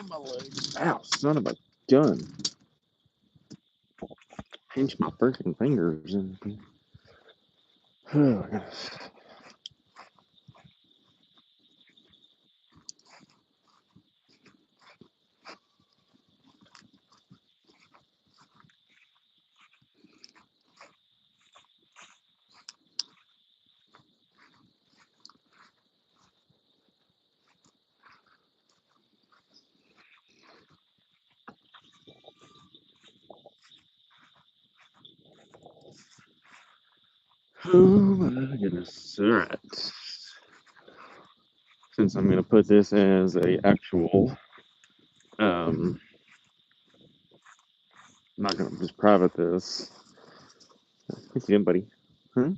my leg. Ow, son of a gun. Pinch my freaking fingers. Oh, my goodness. Oh my goodness. Alright. Since I'm gonna put this as a actual I'm not gonna just private this. What's the buddy? Huh?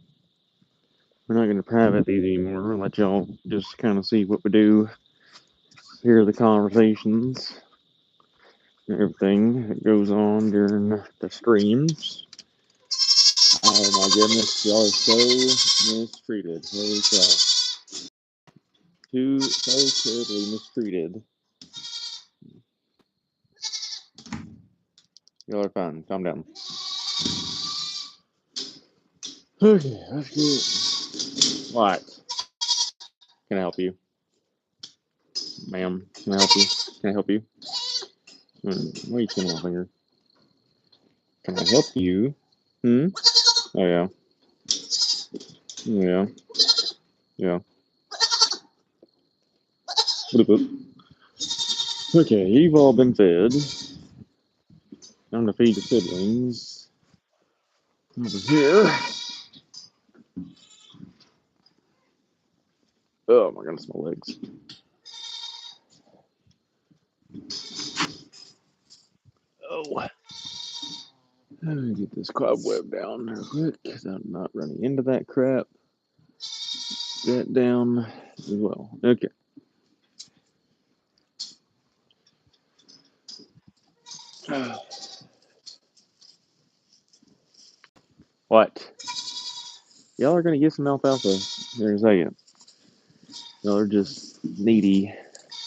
We're not gonna private these anymore. We'll let y'all just kind of see what we do. Hear the conversations and everything that goes on during the streams. Oh my goodness, y'all are so mistreated. Holy cow. So terribly mistreated. Y'all are fine. Calm down. Okay, let's get. What? Can I help you? Ma'am, can I help you? Can I help you? Why are you skinning my finger? Can I help you? Oh, yeah. Yeah. Yeah. Boop, boop. Okay, you've all been fed. Time to feed the siblings. Over here. Oh my goodness, my legs. Oh. Let me get this cobweb down real quick because I'm not running into that crap. That down as well. Okay. What? Y'all are going to get some alfalfa here in a second. Y'all are just needy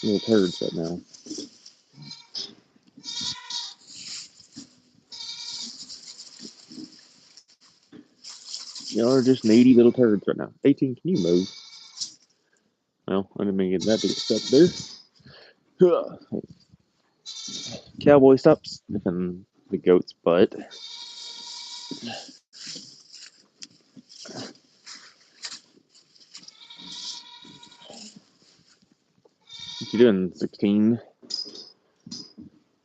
little turds right now. Y'all are just needy little turds right now. 18, can you move? Well, I didn't mean to get that big stuff there. Cowboy, stop sniffing the goat's butt. What you doing, 16?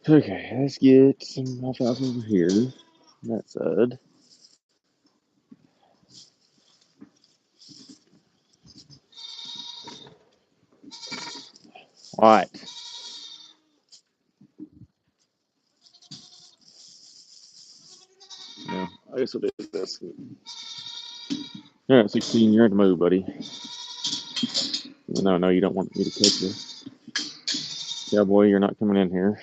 Okay, let's get some alfalfa over here. That side. What? Yeah, I guess I'll do this. Alright, 16, you're in the move, buddy. No, you don't want me to catch you. Cowboy, you're not coming in here.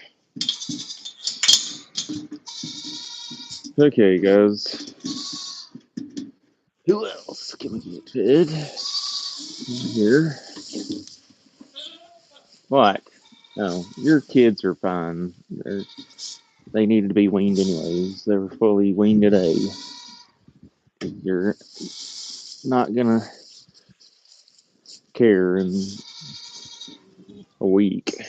Okay, guys. Who else can we get fed? Here. What? No, your kids are fine. They needed to be weaned anyways. They were fully weaned today. You're not gonna care in a week.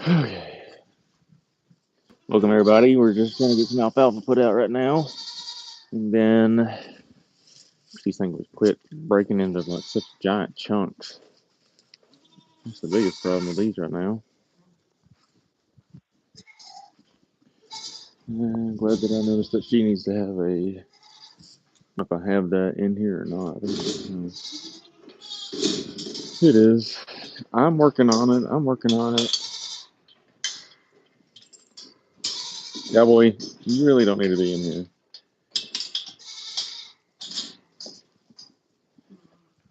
Okay. Welcome everybody. We're just gonna get some alfalfa put out right now, and then these things would quit breaking into like such giant chunks. That's the biggest problem with these right now. I'm glad that I noticed that she needs to have a. If I have that in here or not. It is. I'm working on it. Cowboy, you really don't need to be in here.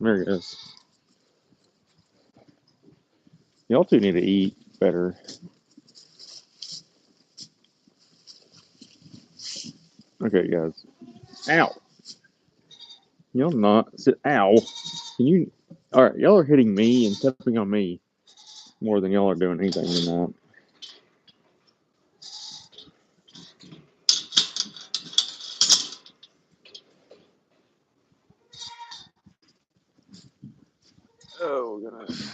There it is. Y'all two need to eat better. Okay, guys. Ow. Y'all not sit. Ow! Can you? All right, y'all are hitting me and stepping on me more than y'all are doing anything in that. Oh goodness!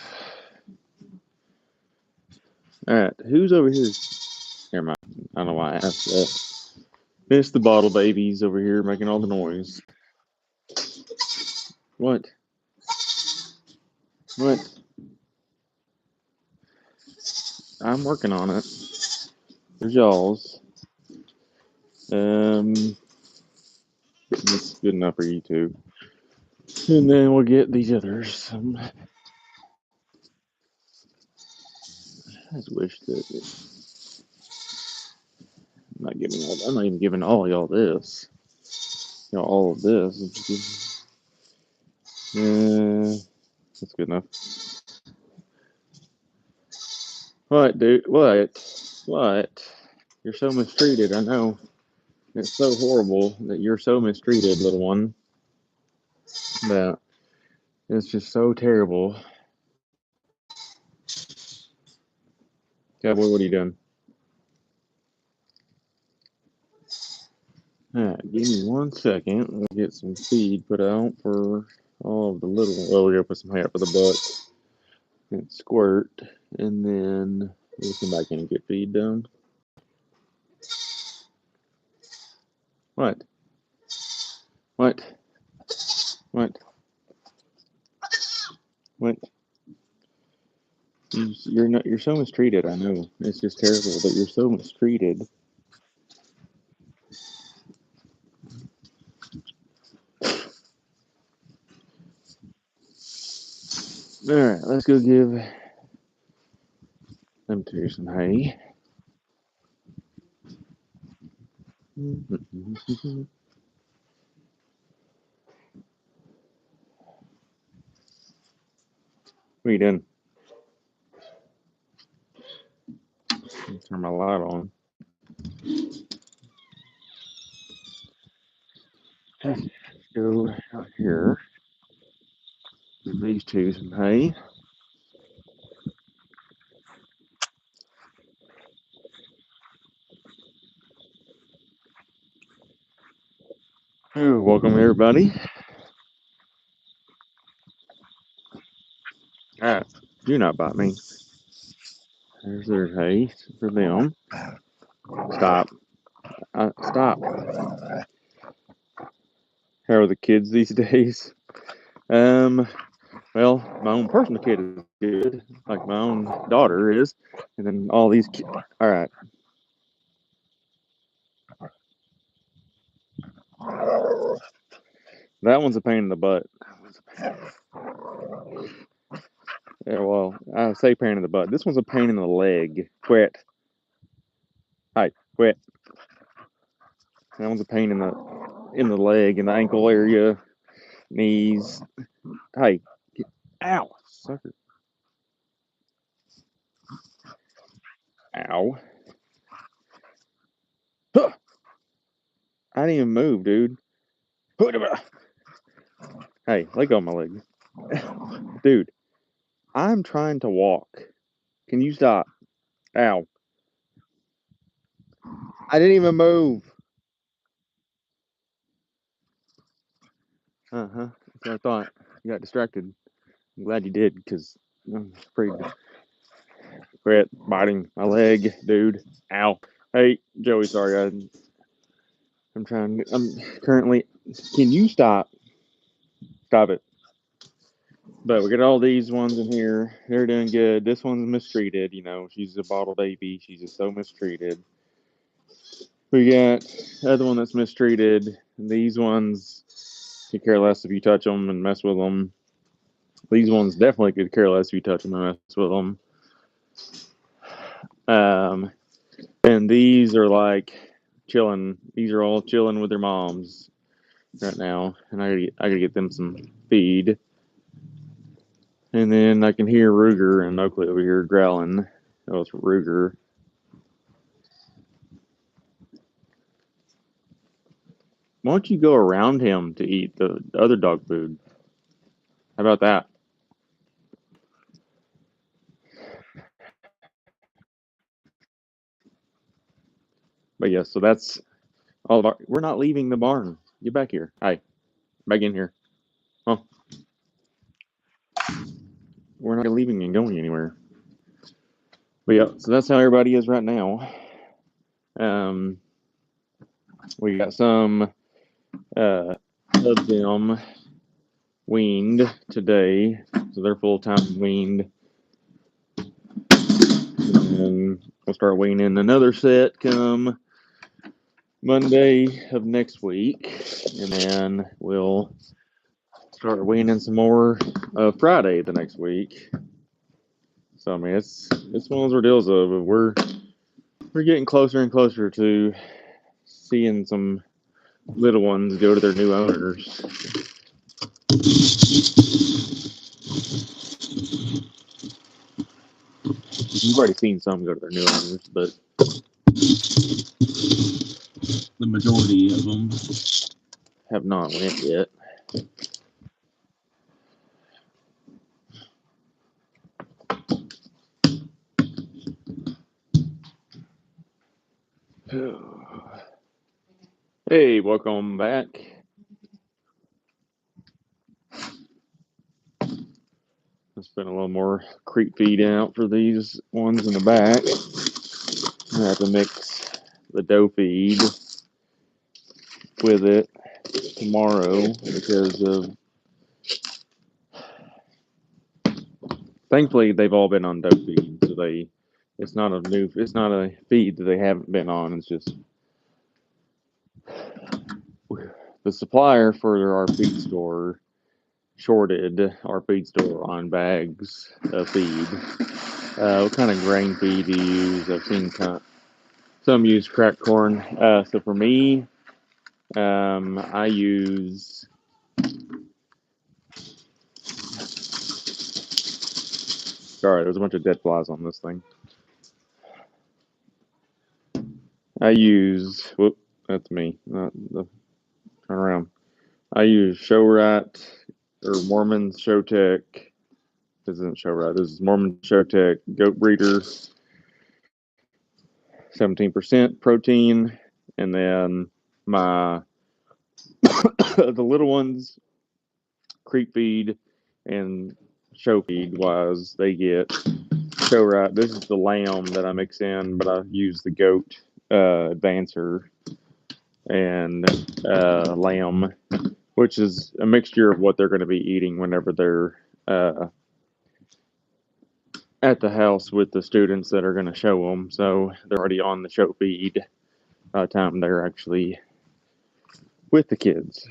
All right, who's over here? Never mind. I don't know why I asked that. It's the bottle babies over here making all the noise. What? What? I'm working on it. There's y'all's. It's good enough for you two. And then we'll get these others. I just wish that I'm not even giving all y'all this. Y'all all of this. Yeah, that's good enough. What, dude? What? You're so mistreated. I know. It's so horrible that you're so mistreated, little one. That it's just so terrible. Cowboy, what are you doing? Alright, give me 1 second. We'll get some feed put out for all of the little. Well, we're gonna put some hay up for the buck and squirt, and then we'll come back in and get feed done. What? What? What? What? You're not. You're so mistreated. I know. It's just terrible that you're so mistreated. All right, let's go give them two some hay. What are you doing? Turn my light on. Let's go out here. Give these two some hay. Oh, welcome everybody. All right, do not bite me. There's their hay for them. Stop. Stop. How are the kids these days? Well, my own personal kid is good, like my own daughter is, and then all these kids. All right. That one's a pain in the butt. Yeah, well, I say pain in the butt. This one's a pain in the leg. Quit. Hi, quit. That one's a pain in the leg, in the ankle area, knees. Hey, ow, sucker. Ow. Huh. I didn't even move, dude. Hey, let go of my leg. Dude, I'm trying to walk. Can you stop? Ow. I didn't even move. Uh-huh. That's what I thought. You got distracted. I'm glad you did, because I'm afraid to quit biting my leg, dude. Ow. Hey, Joey, sorry. I'm currently. Can you stop? Stop it. But we got all these ones in here. They're doing good. This one's mistreated. You know, she's a bottle baby. She's just so mistreated. We got the other one that's mistreated. These ones could care less if you touch them and mess with them. These ones definitely could care less if you touch them and mess with them. And these are like chilling. These are all chilling with their moms right now, and I gotta get them some feed. And then I can hear Ruger and Oakley over here growling. Oh, it's Ruger. Why don't you go around him to eat the other dog food? How about that? But yeah, so that's all of our. We're not leaving the barn. Get back here. Hi, back in here. Oh, we're not leaving and going anywhere. But yeah, so that's how everybody is right now. Um, we got some of them weaned today, so they're full time weaned, and we'll start weaning another set come Monday of next week, and then we'll start weaning some more Friday the next week. So I mean, it's one of those deals of we're getting closer and closer to seeing some little ones go to their new owners. You've already seen some go to their new owners, but the majority of them have not went yet. Hey, welcome back. Let's put a little more creep feed out for these ones in the back. I have to mix the doe feed with it tomorrow because of, thankfully they've all been on doe feed, so it's not a feed that they haven't been on. It's just the supplier for our feed store shorted our feed store on bags of feed. What kind of grain feed do you use? I've seen some use cracked corn. So for me, I use sorry, there's a bunch of dead flies on this thing. Whoop, that's me. Not the turn around. I use Showrat or Mormon Showtech. This isn't Showrat. This is Mormon Showtech Goat Breeder, 17% protein, and then my the little ones creep feed and show feed wise they get Showrat. This is the lamb that I mix in, but I use the goat advancer and lamb, which is a mixture of what they're going to be eating whenever they're at the house with the students that are going to show them. So they're already on the show feed by the time they're actually with the kids.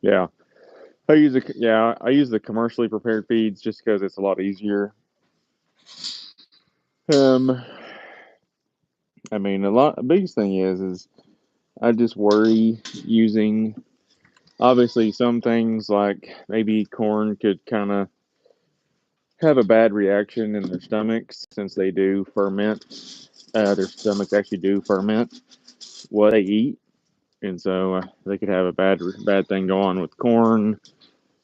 Yeah. I use the commercially prepared feeds just because it's a lot easier. I mean, the biggest thing is I just worry using, obviously some things like maybe corn could kind of have a bad reaction in their stomachs since they do ferment. Their stomachs actually do ferment what they eat, and so they could have a bad thing go on with corn.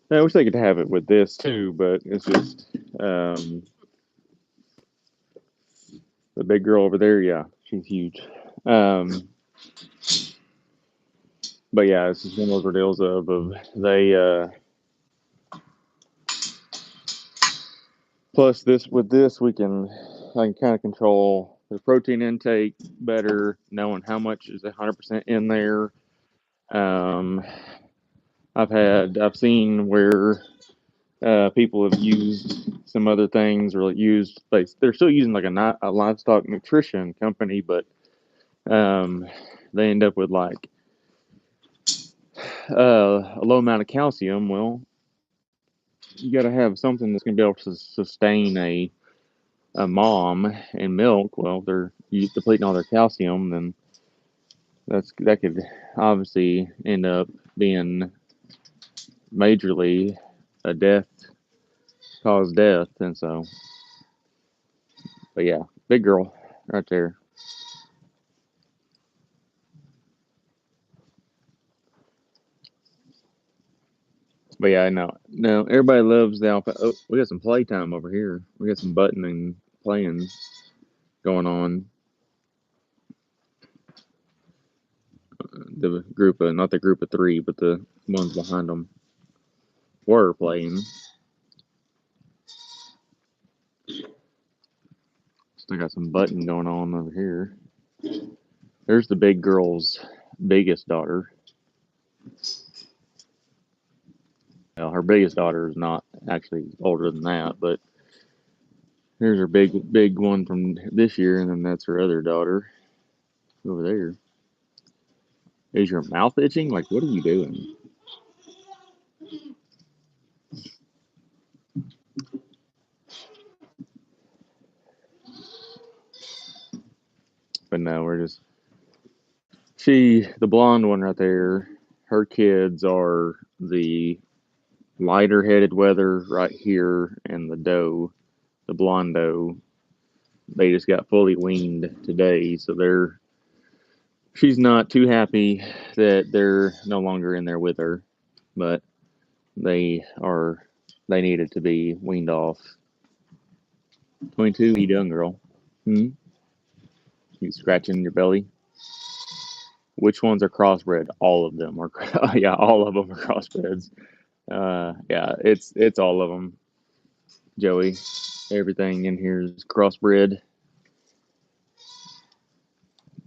I wish they could have it with this too, but it's just the big girl over there. Yeah, she's huge. But yeah, it's just one of those deals of they. Plus, I can kind of control the protein intake better, knowing how much is 100% in there. Um, I've seen where people have used some other things or they're still using like a livestock nutrition company, but they end up with like a low amount of calcium. Well, you got to have something that's going to be able to sustain a mom and milk. Well, if they're depleting all their calcium, then that could obviously end up being majorly a death caused death, and so. But yeah, big girl right there. But yeah, no, everybody loves the alpha. Oh, we got some playtime over here. We got some buttoning playing going on. The group of, not the group of three, but the ones behind them were playing. Still got some button going on over here. There's the big girl's biggest daughter. Well, her biggest daughter is not actually older than that, but here's her big one from this year, and then that's her other daughter over there. Is your mouth itching? Like, what are you doing? But no, we're just the blonde one right there. Her kids are the lighter headed wether right here, and the doe, the blonde doe. They just got fully weaned today, so she's not too happy that they're no longer in there with her, but they needed to be weaned off. 22, what you doing, girl? You scratching your belly? Which ones are crossbred? All of them are. Yeah, all of them are crossbreds. Yeah, it's all of them, Joey. Everything in here is crossbred.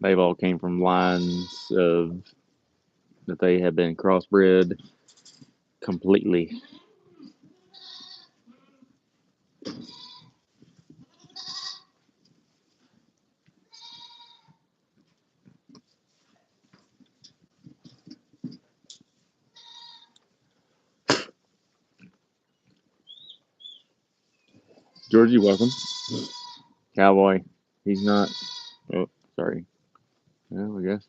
They've all came from lines of that they have been crossbred completely. Georgie, welcome. Cowboy. He's not. Oh, sorry. Well, I guess.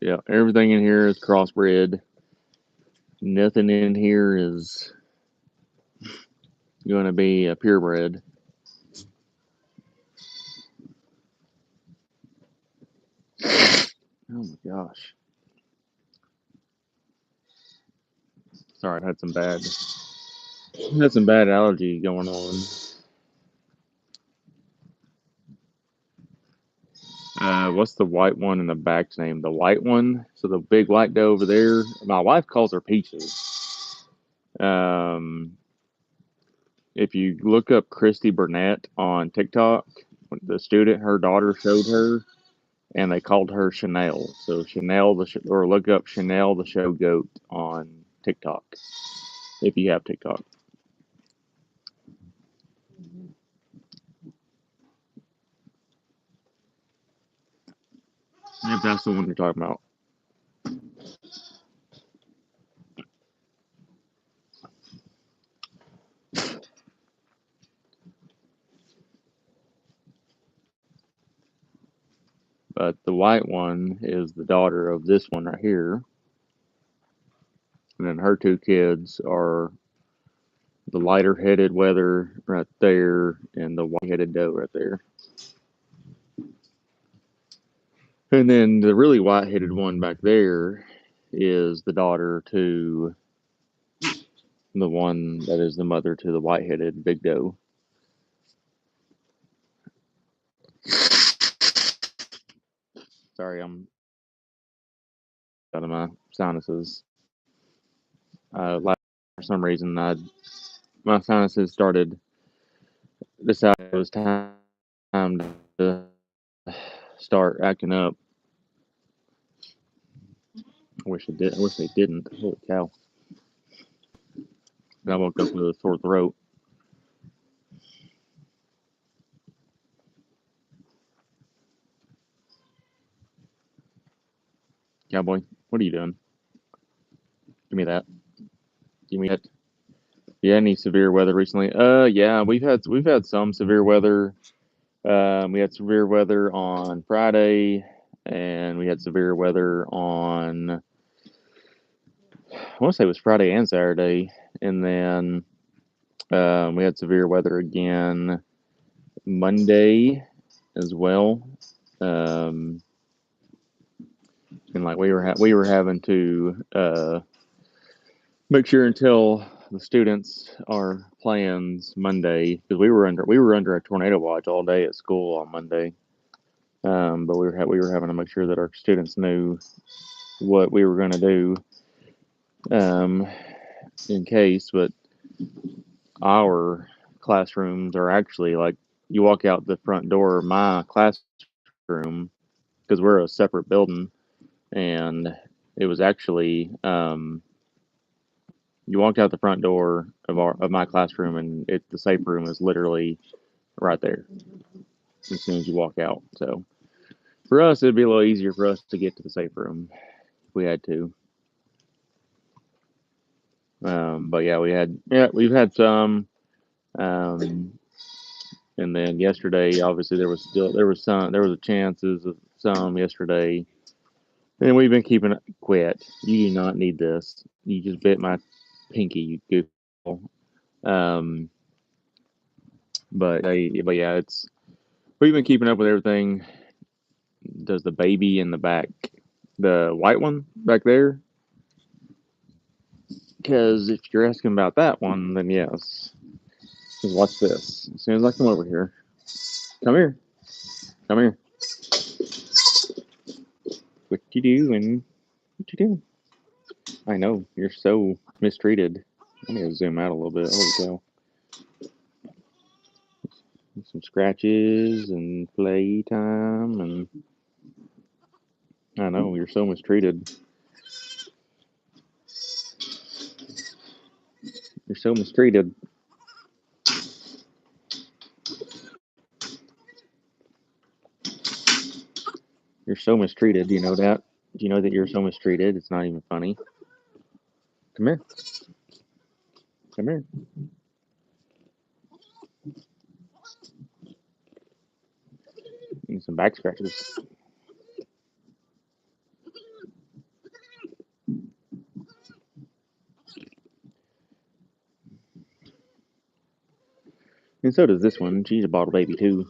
Yeah, everything in here is crossbred. Nothing in here is going to be a purebred. Oh my gosh. Sorry, I had some bad allergy going on. What's the white one in the back's name? The white one. So the big white doe over there. My wife calls her Peaches. Um, if you look up Christy Burnett on TikTok, the student her daughter showed her, and they called her Chanel. So Chanel or look up Chanel the show goat on TikTok if you have TikTok. If that's the one you're talking about. But the white one is the daughter of this one right here. And then her two kids are the lighter headed wether right there and the white headed doe right there. And then the really white headed one back there is the daughter to the one that is the mother to the white headed big doe. Sorry, I'm out of my sinuses. For some reason, my sinuses decided it was time to start acting up. I wish they didn't. Holy cow! I woke up with a sore throat. Cowboy, what are you doing? Give me that. Give me that. Yeah, any severe weather recently? Yeah, we've had some severe weather. We had severe weather on Friday. and we had severe weather on, I want to say it was Friday and Saturday, and then we had severe weather again Monday as well. And like we were having to make sure and tell the students our plans Monday, because we were under a tornado watch all day at school on Monday. But we were having to make sure that our students knew what we were going to do in case. But our classrooms are actually like, you walk out the front door of my classroom, because we're a separate building, and it was actually you walked out the front door of my classroom, and the safe room is literally right there as soon as you walk out. So for us, it'd be a little easier for us to get to the safe room if we had to. But yeah, we've had some, um, and then yesterday, obviously there was a chances of some yesterday, and we've been keeping it. Quit! You do not need this. You just bit my pinky, you goofball. Um, but yeah, we've been keeping up with everything. Does the baby in the back, the white one back there? Because if you're asking about that one, then yes. Just watch this. As soon as I come over here, come here, come here. What you doing? What you doing? I know you're so mistreated. I need to zoom out a little bit. Holy cow! Some scratches and playtime, and I know you're so mistreated. You're so mistreated. You're so mistreated. Do you know that? Do you know that you're so mistreated? It's not even funny. Come here. Come here. Need some back scratches. And so does this one. She's a bottle baby too.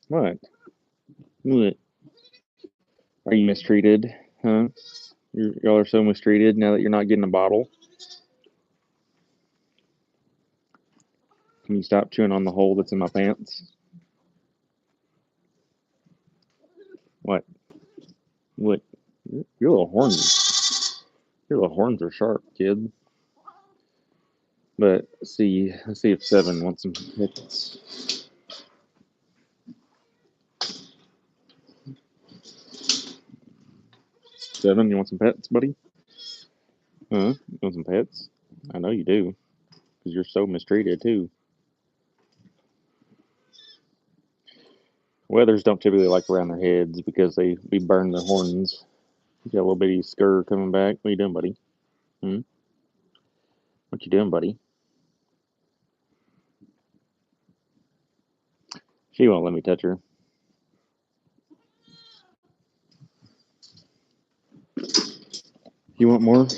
What? What? Are you mistreated? Huh? Y'all are so mistreated now that you're not getting a bottle. Can you stop chewing on the hole that's in my pants? What? What? Your little horns. Your little horns are sharp, kid. But let's see if Seven wants some hits. Seven, you want some pets, buddy? Huh? You want some pets? I know you do, because you're so mistreated too. Weathers don't typically like around their heads because we burn their horns. You got a little bitty scur coming back. What you doing, buddy? Hmm? What you doing, buddy? She won't let me touch her. You want more?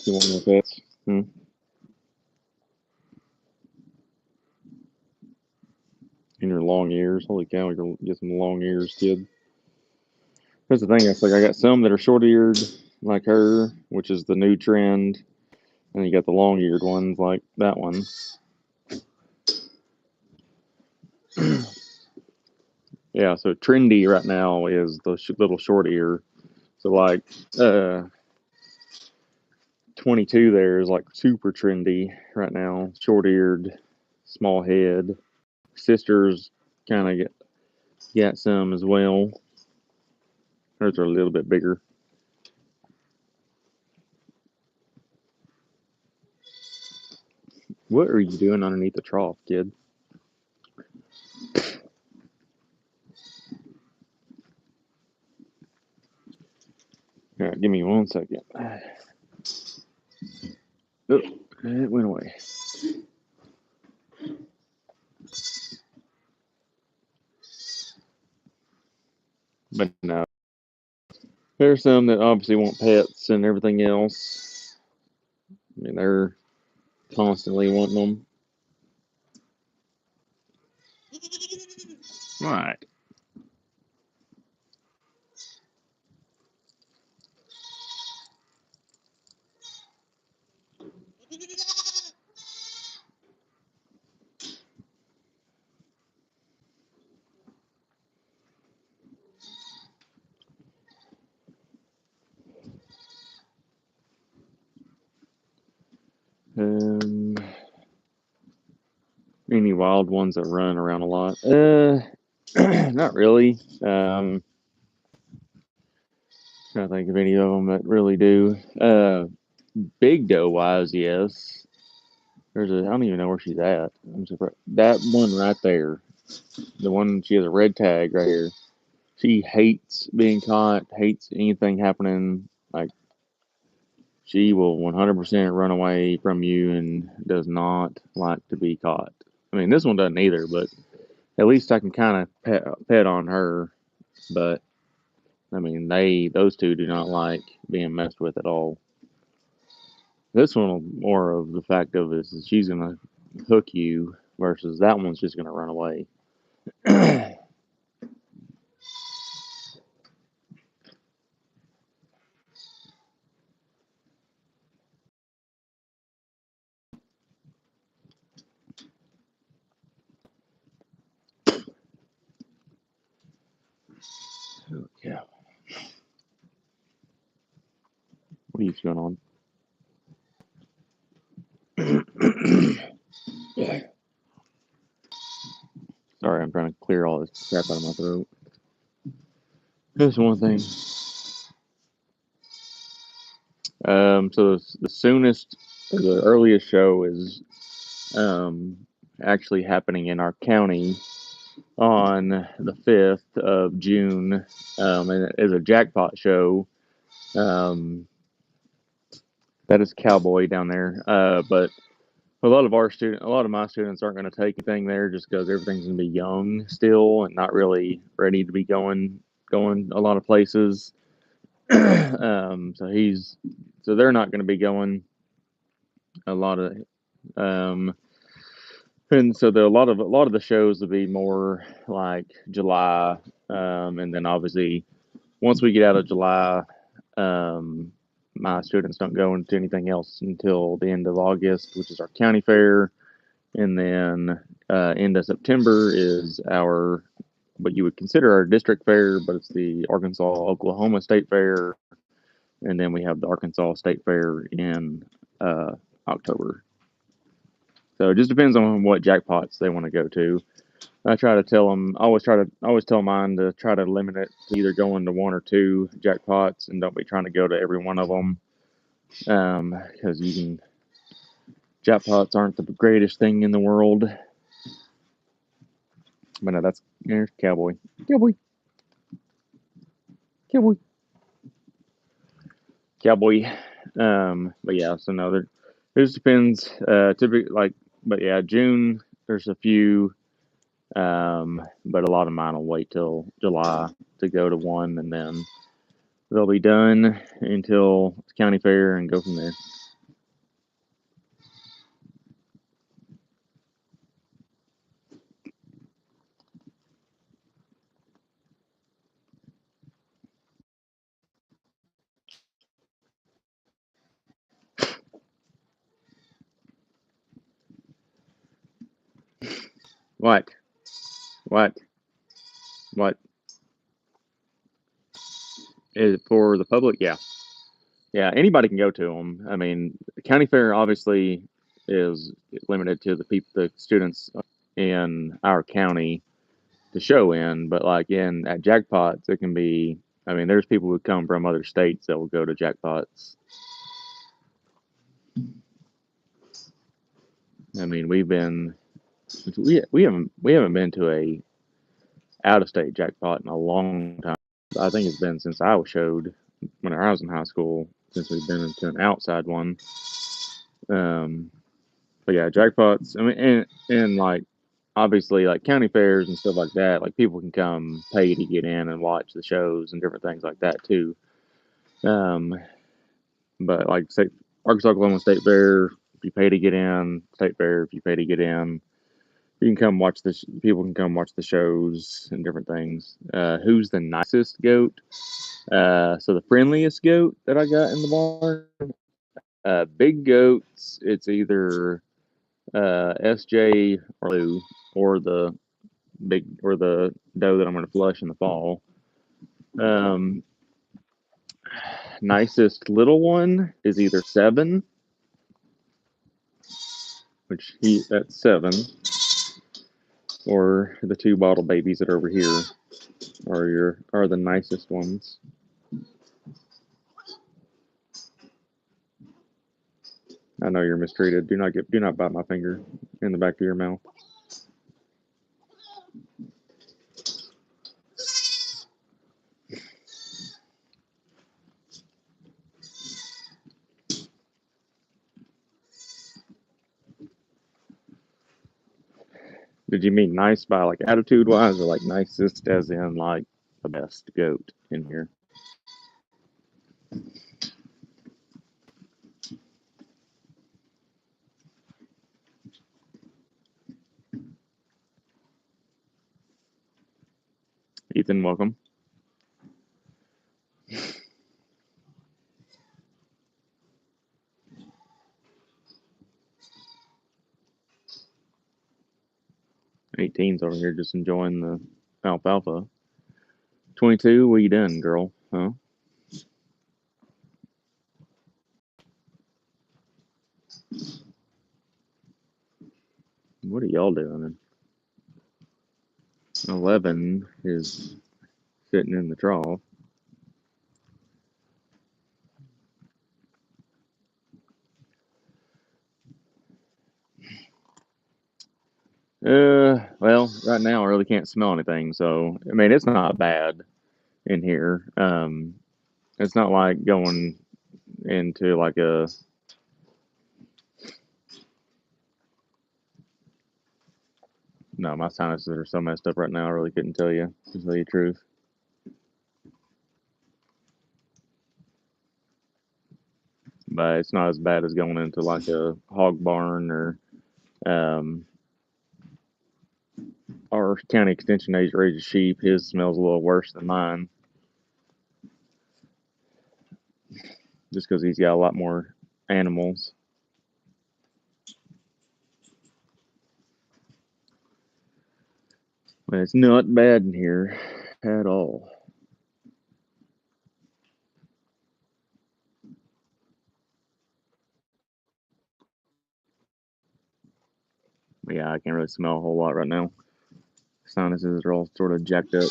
You want more pets? Hmm? In your long ears. Holy cow, you're gonna get some long ears, kid. That's the thing. It's like I got some that are short eared, like her, which is the new trend, and you got the long eared ones like that one. Yeah, so trendy right now is the little short ear. So like 22 there is like super trendy right now. Short eared, small head. Sisters kind of got some as well. Hers are a little bit bigger. What are you doing underneath the trough, kid? All right, give me 1 second. Oh, it went away. But no, there's some that obviously want pets and everything else. I mean, they're constantly wanting them. Right. Um, any wild ones that run around a lot? Not really. Trying to think of any of them that really do. Big doe wise, yes. There's a. I don't even know where she's at. I'm surprised. That one right there, the one she has a red tag right here. She hates being caught. Hates anything happening. Like she will 100% run away from you and does not like to be caught. I mean, this one doesn't either, but at least I can kind of pet on her. But I mean, those two do not like being messed with at all. This one more of the fact of is she's gonna hook you versus that one's just gonna run away. Yeah. What are you going on? Sorry, I'm trying to clear all this crap out of my throat. That's one thing. So the soonest, the earliest show is actually happening in our county on the 5th of June, and it is a jackpot show. That is Cowboy down there, but a lot of my students aren't going to take anything there just because everything's going to be young still and not really ready to be going a lot of places. So they're not going to be going a lot of um, and so a lot of the shows will be more like July, and then obviously once we get out of July, um, my students don't go into anything else until the end of August, which is our county fair, and then end of September is our what you would consider our district fair, but it's the Arkansas Oklahoma State Fair, and then we have the Arkansas State Fair in October. So it just depends on what jackpots they want to go to. I try to tell them. I always tell mine to try to limit it to either going to one or two jackpots, and don't be trying to go to every one of them, because you can jackpots aren't the greatest thing in the world. But no, there's cowboy, cowboy, cowboy, cowboy. But yeah, so no, it just depends. Typically, but yeah, June there's a few, but a lot of mine will wait till July to go to one, and then they'll be done until county fair and go from there. What? What? What is it for the public? Yeah, yeah. Anybody can go to them. I mean, the county fair obviously is limited to the students in our county to show in, but like in at jackpots, it can be. I mean, there's people who come from other states that will go to jackpots. I mean, we haven't been to a out of state jackpot in a long time. I think it's been since I was showed when I was in high school since we've been into an outside one. Um, but yeah, jackpots. I mean, and like obviously, like county fairs and stuff like that, like people can come pay to get in and watch the shows and different things like that too. Um, but like say Arkansas Oklahoma State Fair, if you pay to get in, State Fair, if you pay to get in, you can come watch this. People can come watch the shows and different things. Who's the nicest goat? So the friendliest goat that I got in the barn, big goats. It's either SJ or Lou or the doe that I'm going to flush in the fall. Um, nicest little one is either Seven, which that's Seven, or the two bottle babies that are over here are the nicest ones. I know you're mistreated. Do not bite my finger in the back of your mouth. Did you mean nice by like attitude wise, or like nicest as in like the best goat in here? Ethan, welcome. 18's over here just enjoying the alfalfa. 22, what you done, girl? Huh? What are y'all doing? 11 is sitting in the trough. Well, right now I really can't smell anything, so I mean it's not bad in here. It's not like going into like a no. My sinuses are so messed up right now. I really couldn't tell you to tell you the truth. But it's not as bad as going into like a hog barn or um, our county extension agent raises sheep. His smells a little worse than mine, just because he's got a lot more animals. But it's not bad in here at all. But yeah, I can't really smell a whole lot right now. Sinuses are all sort of jacked up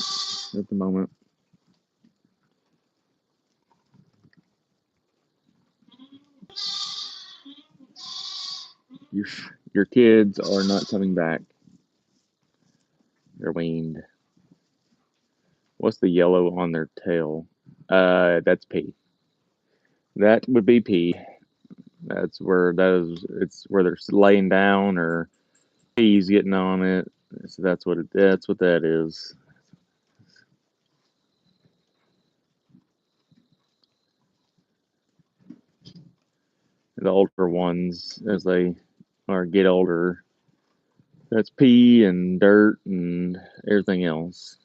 at the moment. Your your kids are not coming back. They're weaned. What's the yellow on their tail? That's pee. That would be pee. That's where those. It's where they're laying down or pee's getting on it. So that's what it. That's what that is. The older ones, as they or get older, that's pee and dirt and everything else.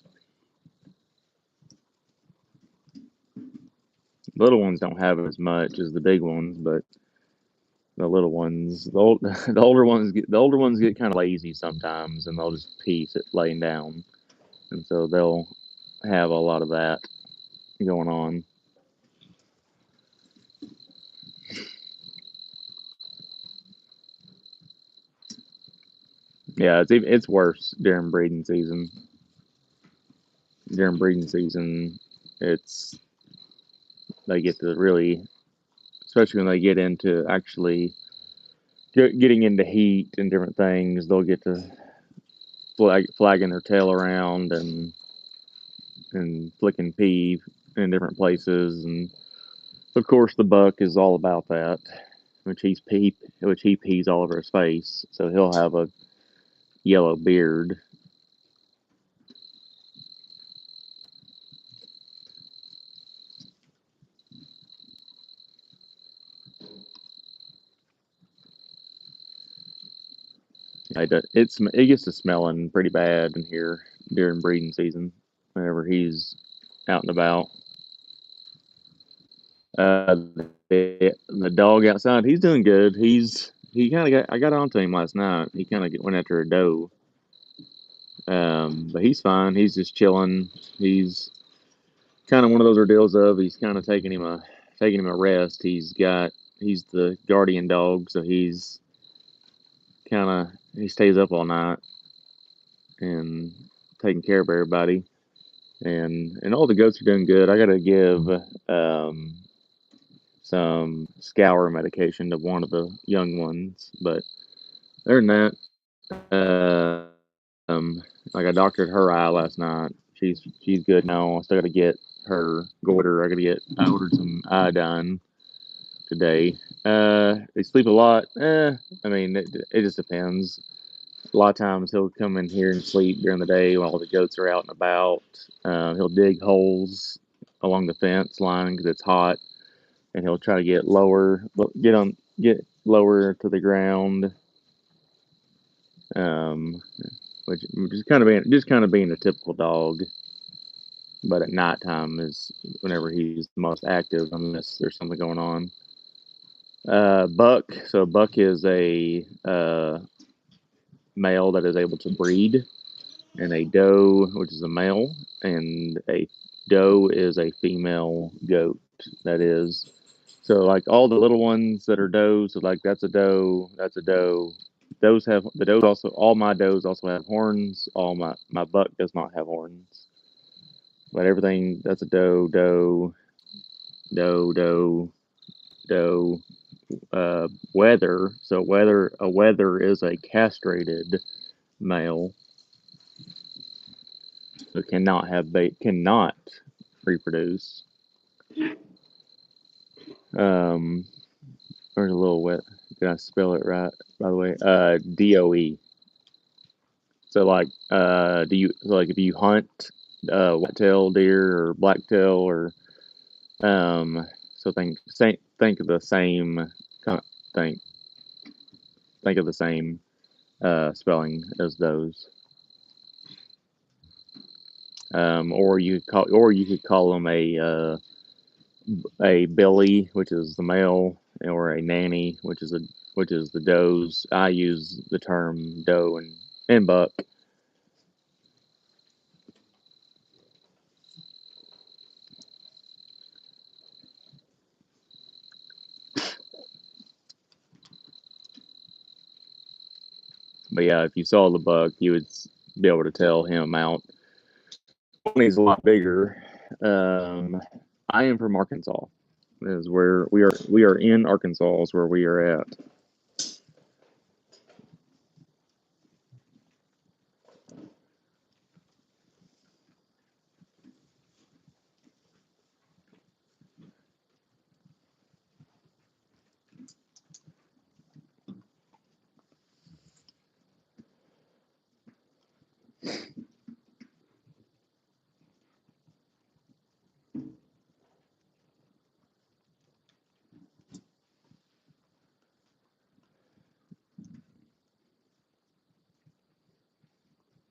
Little ones don't have as much as the big ones, but the little ones, the older ones get kind of lazy sometimes, and they'll just pee laying down, and so they'll have a lot of that going on. Yeah, it's worse during breeding season. During breeding season, it's they get to really, especially when they get into actually getting into heat and different things, they'll get to flagging their tail around and flicking pee in different places, and of course the buck is all about that, which he pees all over his face, so he'll have yellow beard. It gets to smelling pretty bad in here during breeding season whenever he's out and about. Uh, the dog outside, he's doing good. He kind of got I got onto him last night. He kind of went after a doe, but he's fine. He's just chilling. He's kind of one of those ordeals of he's kind of taking him a rest. He's the guardian dog, so he stays up all night and taking care of everybody. And all the goats are doing good. I got to give some scour medication to one of the young ones, but other than that, uh, like I doctored her eye last night. She's good now. I still got to get her goiter. I ordered some iodine today. They sleep a lot. I mean, it just depends. A lot of times he'll come in here and sleep during the day while the goats are out and about. He'll dig holes along the fence line because it's hot, and he'll try to get lower to the ground. Um, which just kind of being a typical dog. But at nighttime is whenever he's the most active, unless there's something going on. Buck. So Buck is a male that is able to breed, and a doe, which is a male, and a doe is a female goat. That is. So like all the little ones that are does, so like that's a doe, that's a doe. Those have the does also. All my does also have horns. All my buck does not have horns. But everything that's a doe, doe, doe, doe, doe. Wether. So wether is a castrated male who cannot reproduce. Um, there's a little wet. Did I spell it right? By the way, DOE. So like, if you hunt whitetail deer or blacktail or so think of the same think think of the same spelling as those. Or you could call them a billy, which is the male, or a nanny, which is the does. I use the term doe and buck. But yeah, if you saw the buck, you would be able to tell him out. He's a lot bigger. I am from Arkansas. Is where we are. We are in Arkansas. Is where we are at.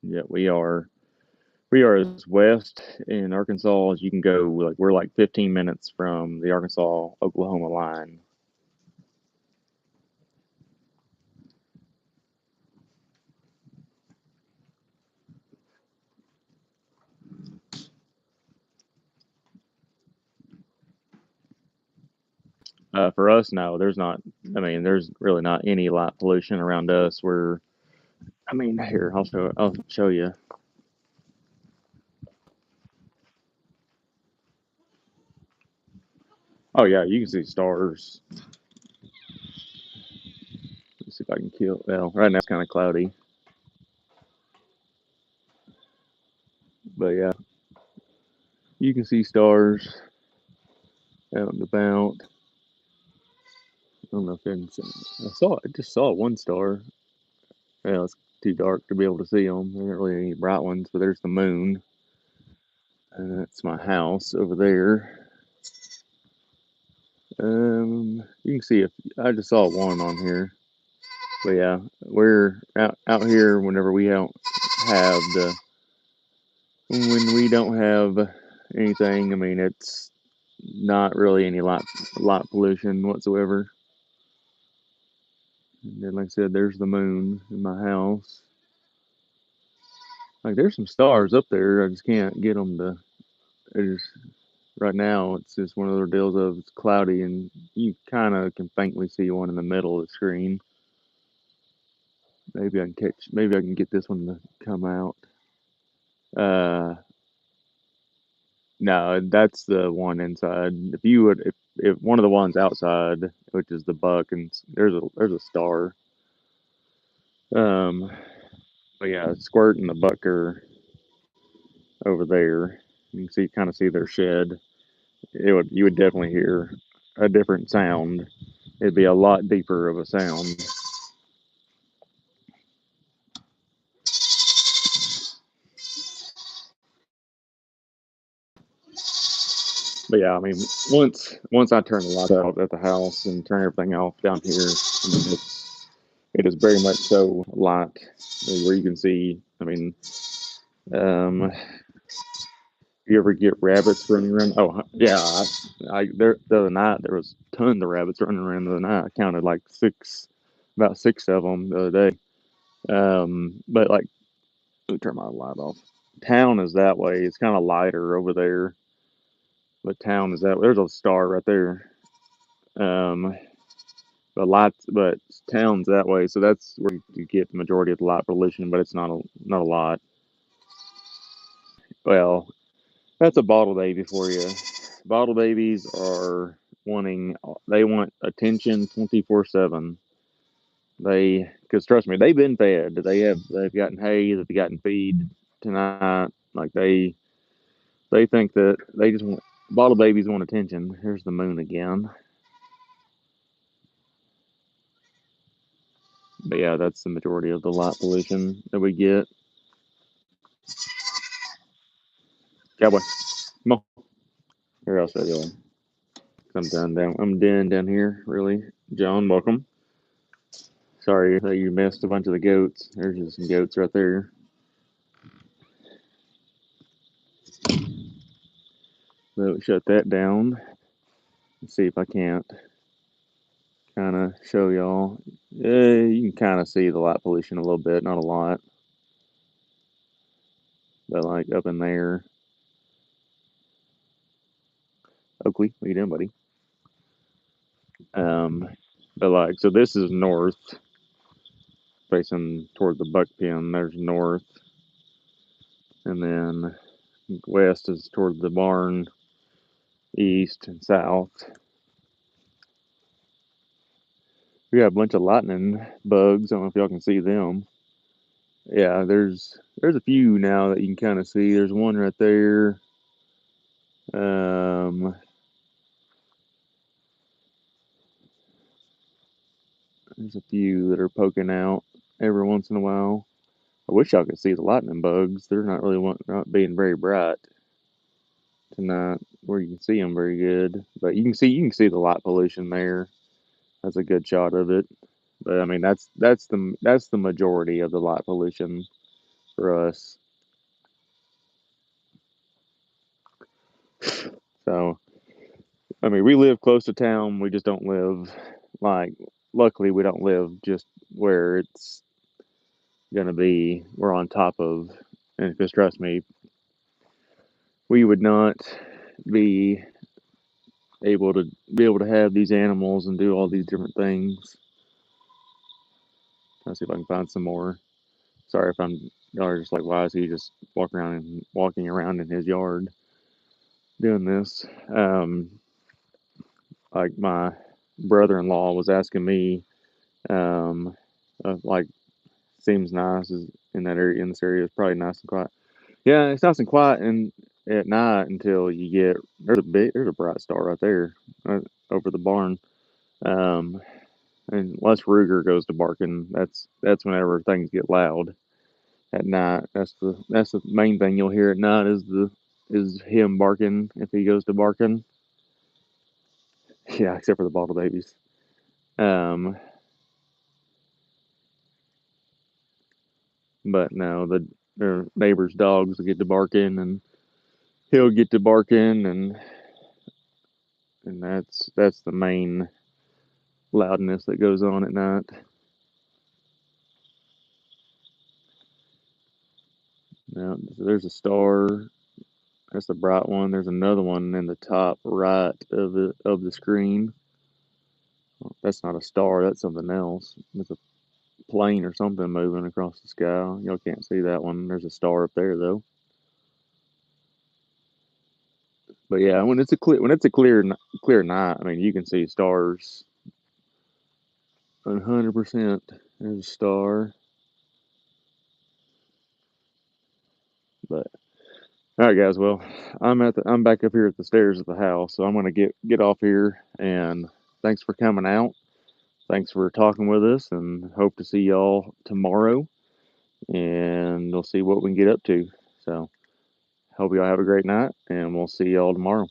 Yeah, we are. We are as west in Arkansas as you can go. Like we're like 15 minutes from the Arkansas-Oklahoma line. For us, no, there's not. I mean, there's really not any light pollution around us. I mean, here I'll show you. Oh yeah, you can see stars. Let's see if I can kill. Well, right now it's kind of cloudy, but yeah, you can see stars out and about. I don't know if I just saw one star. Yeah, too dark to be able to see them. There aren't really any bright ones, but there's the moon. And that's my house over there. You can see if I just saw one on here. But yeah, we're out here whenever we don't have the when we don't have anything. I mean, it's not really any light pollution whatsoever. And then, like I said, there's the moon in my house. Like, there's some stars up there. I just can't get them to. Just, right now, it's just one of those deals of it's cloudy, and you kind of can faintly see one in the middle of the screen. Maybe I can catch. Maybe I can get this one to come out. Uh, no, that's the one inside. If you would, if one of the ones outside, which is the buck, and there's a star. Um, but yeah, Squirt and the buck are over there. You can kind of see their shed. You would definitely hear a different sound. It'd be a lot deeper of a sound. But yeah, I mean, once I turn the light out at the house and turn everything off down here, I mean, it is very much so light where you can see. I mean, you ever get rabbits running around? Oh yeah, there the other night there was tons of rabbits running around the other night. I counted like about six of them the other day. But like, let me turn my light off. Town is that way. It's kind of lighter over there, but town is that. There's a star right there. Um, but town's that way, so that's where you get the majority of the light pollution. But it's not a lot. Well, that's a bottle baby for you. Bottle babies are they want attention 24/7. Because trust me, they've been fed. They've gotten hay, they've gotten feed tonight. Like they think that they just want bottle babies want attention. Here's the moon again. But yeah, that's the majority of the light pollution that we get. Cowboy, come on. Where else are you? I'm done down. I'm done down here. Really, John. Welcome. Sorry that you missed a bunch of the goats. There's just some goats right there. So shut that down. Let's see if I can't kind of show y'all. You can kind of see the light pollution a little bit, not a lot, but like up in there. Oakley, what you doing, buddy? Um, but like, so this is north, facing toward the buck pen. There's north, and then west is toward the barn, east and south. We got a bunch of lightning bugs. I don't know if y'all can see them. Yeah, there's a few now that you can kind of see. There's one right there. Um, there's a few that are poking out every once in a while. I wish y'all could see the lightning bugs. They're not being very bright tonight, where you can see them very good. But you can see the light pollution there. That's a good shot of it. But I mean that's the majority of the light pollution for us. So I mean we live close to town. We just don't live like luckily we don't live just where it's gonna be. We're on top of, and because trust me, we would not be be able to have these animals and do all these different things. Let's see if I can find some more. Sorry if y'all are just like, why is he just walking around in his yard doing this? Like my brother-in-law was asking me, um, like, seems nice is in that area in this area. It's probably nice and quiet. Yeah, it's nice and quiet and at night until you get there's a bright star right there, over the barn. Um, And unless Ruger goes to barking, that's whenever things get loud at night. That's the main thing you'll hear at night is him barking if he goes to barking. Yeah, except for the bottle babies. Um, but no, their neighbors' dogs will get to barking, and he'll get to barking, and that's the main loudness that goes on at night. Now, there's a star. That's the bright one. There's another one in the top right of the screen. That's not a star. That's something else. It's a plane or something moving across the sky. Y'all can't see that one. There's a star up there though. But yeah, when it's a clear night, I mean you can see stars 100%. There's a star. But all right, guys. Well, I'm back up here at the stairs of the house, so I'm gonna get off here. And thanks for coming out. Thanks for talking with us, and hope to see y'all tomorrow. And we'll see what we can get up to. So hope y'all have a great night, and we'll see y'all tomorrow.